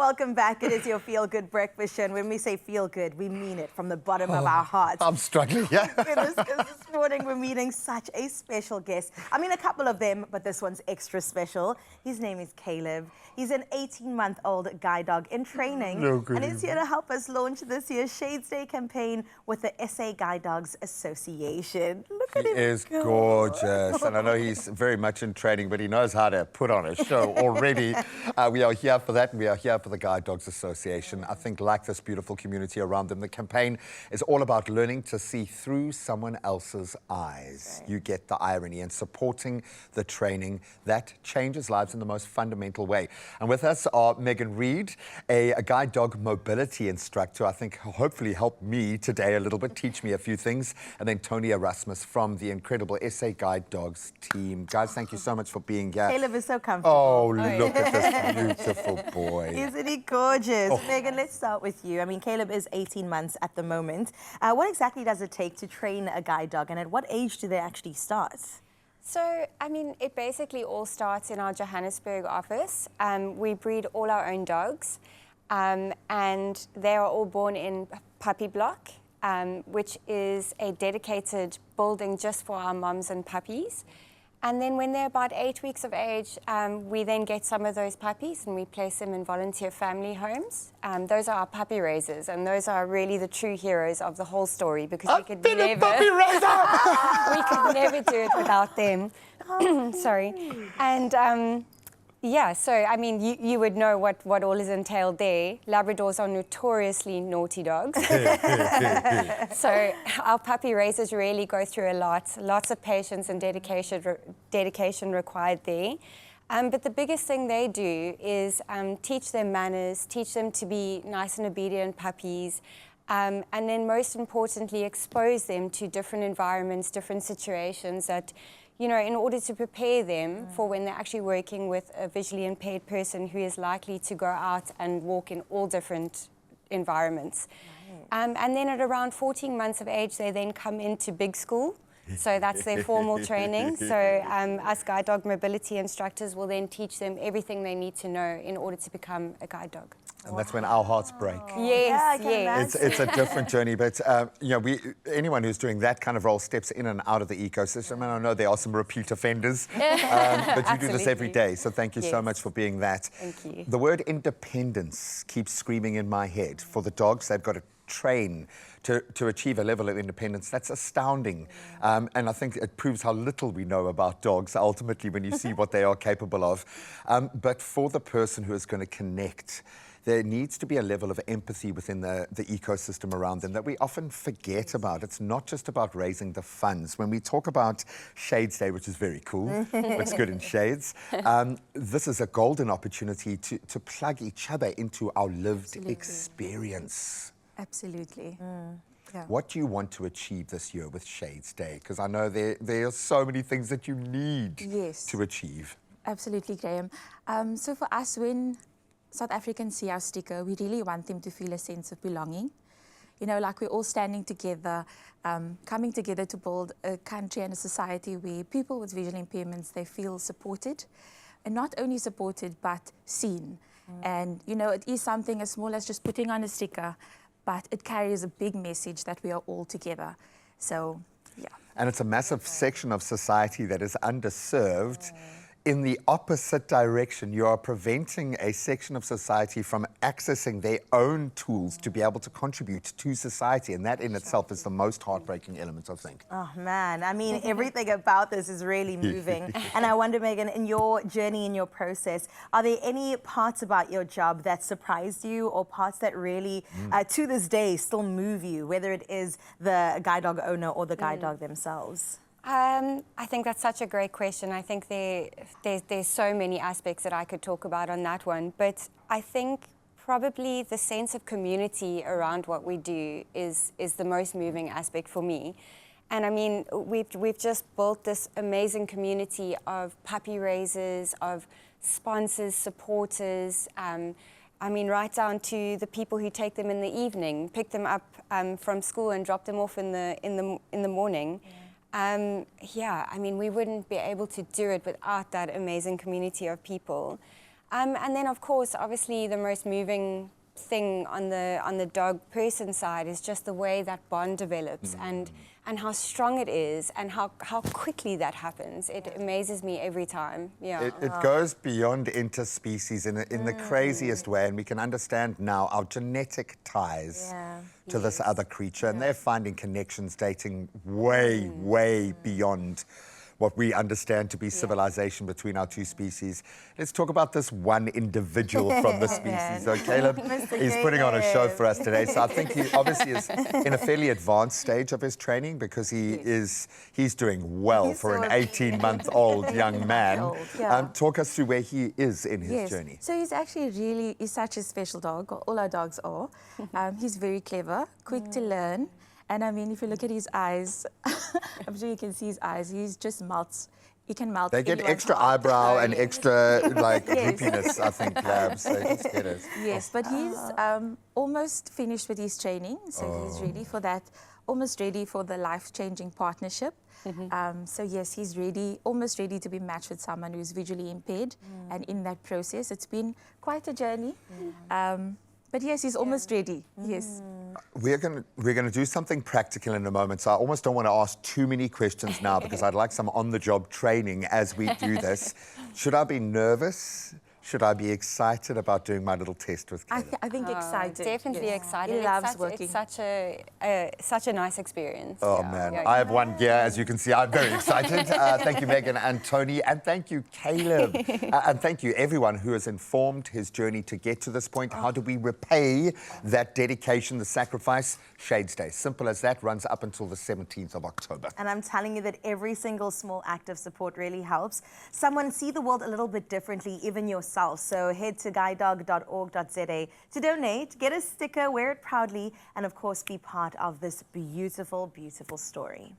Welcome back. It is your Feel Good Breakfast Show. And when we say feel good, we mean it from the bottom of our hearts. I'm struggling, yeah. Goodness, because this morning we're meeting such a special guest. I mean, a couple of them, but this one's extra special. His name is Caleb. He's an 18-month-old guide dog in training. And he's here to help us launch this year's Shades Day campaign with the SA Guide Dogs Association. Look at him. He is gorgeous. And I know he's very much in training, but he knows how to put on a show already. We are here for that, and we are here for the Guide Dogs Association. I think, like this beautiful community around them, the campaign is all about learning to see through someone else's eyes. You get the irony, and supporting the training that changes lives in the most fundamental way. And with us are Megan Reed, a guide dog mobility instructor. I think hopefully help me today a little bit, teach me a few things. And then Tony Erasmus from the incredible SA Guide Dogs team. Guys, thank you so much for being here. Caleb is so comfortable. Oh, look at this beautiful boy. Isn't he gorgeous? Megan, let's start with you. I mean, Caleb is 18 months at the moment. What exactly does it take to train a guide dog, and at what age do they actually start? So, I mean, it basically all starts in our Johannesburg office. We breed all our own dogs, and they are all born in puppy block, which is a dedicated building just for our mums and puppies. And then when they're about 8 weeks of age, we then get some of those puppies and we place them in volunteer family homes. Those are our puppy raisers, and those are really the true heroes of the whole story, because we could never do it without them. Sorry. And yeah, so I mean, you would know what all is entailed there. Labradors are notoriously naughty dogs. So our puppy raisers really go through a lot. Lots of patience and dedication required there. But the biggest thing they do is teach them manners, teach them to be nice and obedient puppies, and then most importantly, expose them to different environments, different situations that, you know, in order to prepare them for when they're actually working with a visually impaired person who is likely to go out and walk in all different environments. Right. And then at around 14 months of age, they then come into big school. So that's their formal training. So us guide dog mobility instructors will then teach them everything they need to know in order to become a guide dog. And that's when our hearts break. Yes, yes. It's a different journey, but you know, anyone who's doing that kind of role steps in and out of the ecosystem. And I know there are some repeat offenders, but you do this every day. So thank you so much for being that. Thank you. The word independence keeps screaming in my head. For the dogs, they've got to train to achieve a level of independence that's astounding. And I think it proves how little we know about dogs ultimately when you see what they are capable of. But for the person who is going to connect, there needs to be a level of empathy within the ecosystem around them that we often forget about. It's not just about raising the funds. When we talk about Shades Day, which is very cool, looks good in shades, this is a golden opportunity to plug each other into our lived experience. Absolutely. Yeah. What do you want to achieve this year with Shades Day? Because I know there are so many things that you need to achieve. Absolutely, Graham. So for us, when South Africans see our sticker, we really want them to feel a sense of belonging. You know, like we're all standing together, coming together to build a country and a society where people with visual impairments, they feel supported. And not only supported, but seen. And, you know, it is something as small as just putting on a sticker, but it carries a big message that we are all together. So, yeah. And it's a massive section of society that is underserved. In the opposite direction, you are preventing a section of society from accessing their own tools to be able to contribute to society. And that in itself is the most heartbreaking element, I think. Oh, man. I mean, everything about this is really moving. And I wonder, Megan, in your journey, in your process, are there any parts about your job that surprised you, or parts that really, to this day, still move you, whether it is the guide dog owner or the guide dog themselves? I think that's such a great question. I think there's so many aspects that I could talk about on that one. But I think probably the sense of community around what we do is the most moving aspect for me. And I mean, we've just built this amazing community of puppy raisers, of sponsors, supporters. I mean, right down to the people who take them in the evening, pick them up from school and drop them off in the morning. Yeah, I mean, we wouldn't be able to do it without that amazing community of people. And then, of course, obviously, the most moving thing on the dog person side is just the way that bond develops and how strong it is and how quickly that happens. It amazes me every time. Yeah. It goes beyond interspecies in the craziest way, and we can understand now our genetic ties to this other creature, and they're finding connections dating way beyond what we understand to be civilization between our two species. Let's talk about this one individual from the species. So Caleb, he's putting on a show for us today. So I think he obviously is in a fairly advanced stage of his training because he's doing well for an 18-month-old young man. Talk us through where he is in his journey. So he's actually he's such a special dog. All our dogs are. He's very clever, quick to learn. And I mean, if you look at his eyes, I'm sure you can see his eyes. He's just melts. He can melt. They get extra eyebrow and extra droopiness, I think, labs. They just get it. Yes, but he's almost finished with his training, so he's ready for that. Almost ready for the life-changing partnership. So yes, he's almost ready to be matched with someone who's visually impaired. And in that process, it's been quite a journey. But yes, he's almost ready. Yes. We're gonna do something practical in a moment, so I almost don't want to ask too many questions now because I'd like some on-the-job training as we do this. Should I be nervous? Should I be excited about doing my little test with Caleb? I think excited. Definitely excited. He loves working. It's such a nice experience. Oh, man. I have one gear, as you can see. I'm very excited. Thank you, Megan and Tony. And thank you, Caleb. And thank you, everyone who has informed his journey to get to this point. How do we repay that dedication, the sacrifice? Shades Day. Simple as that. Runs up until the 17th of October. And I'm telling you that every single small act of support really helps someone see the world a little bit differently, even yourself. So head to guidedog.org.za to donate, get a sticker, wear it proudly, and of course be part of this beautiful, beautiful story.